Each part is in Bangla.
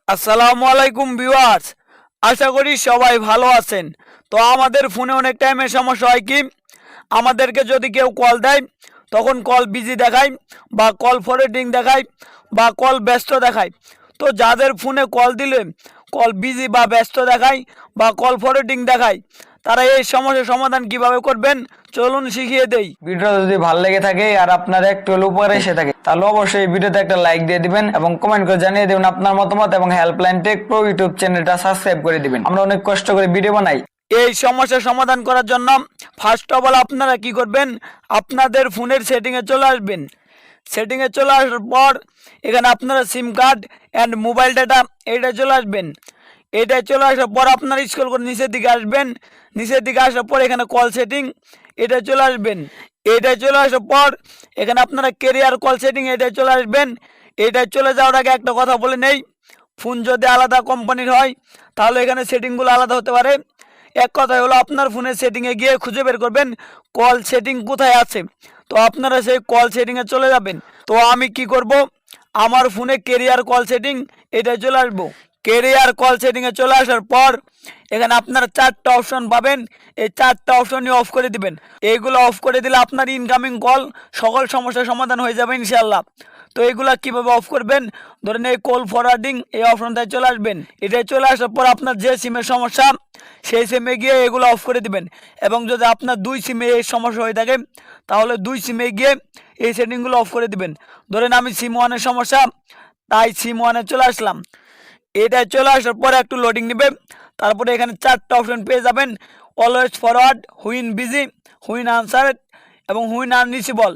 আসসালামু আলাইকুম ভিউয়ার্স, আশা করি সবাই ভালো আছেন। তো আমাদের ফোনে অনেক টাইমের সমস্যা হয় কি, আমাদেরকে যদি কেউ কল দেয় তখন কল বিজি দেখায় বা কল ফরওয়ার্ডিং দেখায় বা কল ব্যস্ত দেখায়। তো যাদের ফোনে কল দিলে কল বিজি বা ব্যস্ত দেখায় বা কল ফরওয়ার্ডিং দেখায়, তারা এই সমস্যার সমাধান কিভাবে করবেন চলুন শিখিয়ে দেই। ভিডিও যদি ভালো লেগে থাকে আর আপনার একটু হলেও উপকারে এসে থাকে তাহলে অবশ্যই এই ভিডিওতে একটা লাইক দিয়ে দিবেন এবং কমেন্ট করে জানিয়ে দেবেন আপনার মতামত এবং হেল্পলাইন টেক প্রো ইউটিউব চ্যানেলটা সাবস্ক্রাইব করে দিবেন। আমরা অনেক কষ্ট করে ভিডিও বানাই। এই সমস্যার সমাধান করার জন্য ফার্স্ট অফ অল আপনারা কি করবেন, আপনাদের ফোনের সেটিংয়ে চলে আসবেন। সেটিংয়ে চলে আসার পর এখানে আপনারা সিম কার্ড অ্যান্ড মোবাইল ডাটা এইটা চলে আসবেন। এটাই চলে আসার পর আপনারা স্ক্রল করে নিচের দিকে আসবেন। নিচের দিকে আসার পর এখানে কল সেটিং এটা চলে আসবেন। এটাই চলে আসার পর এখানে আপনারা ক্যারিয়ার কল সেটিং এটাই চলে আসবেন। এটাই চলে যাওয়ার আগে একটা কথা বলে নেই, ফোন যদি আলাদা কোম্পানির হয় তাহলে এখানে সেটিংগুলো আলাদা হতে পারে। এক কথায় হলো আপনার ফোনের সেটিংয়ে গিয়ে খুঁজে বের করবেন কল সেটিং কোথায় আছে। তো আপনারা সেই কল সেটিংয়ে চলে যাবেন। তো আমি কি করব, আমার ফোনে ক্যারিয়ার কল সেটিং এটাই চলে আসবো। ক্যারিয়ার কল সেটিংয়ে চলে আসার পর এখানে আপনারা চারটা অপশন পাবেন। এই চারটা অপশনই অফ করে দিবেন। এইগুলো অফ করে দিলে আপনার ইনকামিং কল সকল সমস্যার সমাধান হয়ে যাবে ইনশাল্লাহ। তো এইগুলা কিভাবে অফ করবেন, ধরেন এই কল ফরওয়ার্ডিং এই অপশনটায় চলে আসবেন। এটাই চলে আসার পর আপনার যে সিমের সমস্যা সেই সিমে গিয়ে এগুলো অফ করে দিবেন। এবং যদি আপনার দুই সিমে এই সমস্যা হয়ে থাকে তাহলে দুই সিমে গিয়ে এই সেটিংগুলো অফ করে দিবেন। ধরেন আমি সিম ওয়ানের সমস্যা, তাই সিম ওয়ানে চলে আসলাম। এটাই চলে আসার পরে একটু লোডিং নেবে। তারপরে এখানে চারটা অপশন পেয়ে যাবেন, always forward, when busy, when answer এবং হুইন আনরিচেবল।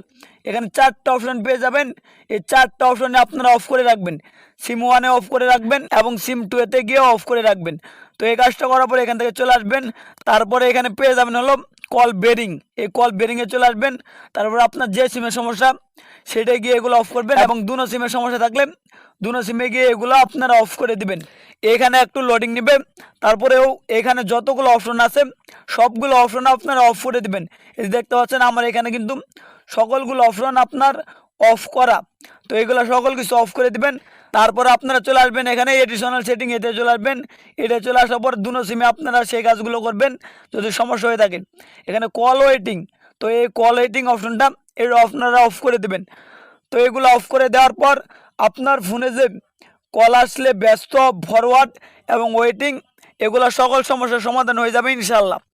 এখানে চারটা অপশন পেয়ে যাবেন। এই চারটা অপশনে আপনারা অফ করে রাখবেন। সিম ওয়ানে অফ করে রাখবেন এবং সিম টুয়েতে গিয়ে অফ করে রাখবেন। তো এই কাজটা করার পরে এখান থেকে চলে আসবেন। তারপরে এখানে পেয়ে যাবেন হলো কল বেরিং। এই কল বেরিংয়ে চলে আসবেন। তারপরে আপনার যে সিমের সমস্যা সেটাই গিয়ে এগুলো অফ করবেন এবং দুনো সিমের সমস্যা থাকলে দুনো সিমে গিয়ে এগুলো আপনারা অফ করে দিবেন। এখানে একটু লোডিং নেবে। তারপরেও এখানে যতগুলো অপশন আছে সবগুলো অপশন আপনারা অফ করে দিবেন। এই যে দেখতে পাচ্ছেন আমার এখানে কিন্তু সকলগুলো অপশন আপনার অফ করা। তো এগুলো সকল কিছু অফ করে দিবেন। তারপরে আপনারা চলে আসবেন এখানে এডিশনাল সেটিং, এতে চলে আসবেন। এটা চলে আসার পর দুনো সিমে আপনারা সেই কাজগুলো করবেন যদি সমস্যা হয়ে থাকে। এখানে কল ওয়েটিং, তো এই কল ওয়েটিং অপশনটা এটা আপনারা অফ করে দেবেন। তো এগুলো অফ করে দেওয়ার পর আপনার ফোনে যে কল আসলে ব্যস্ত, ফরওয়ার্ড এবং ওয়েটিং এগুলো সকল সমস্যার সমাধান হয়ে যাবে ইনশাল্লাহ।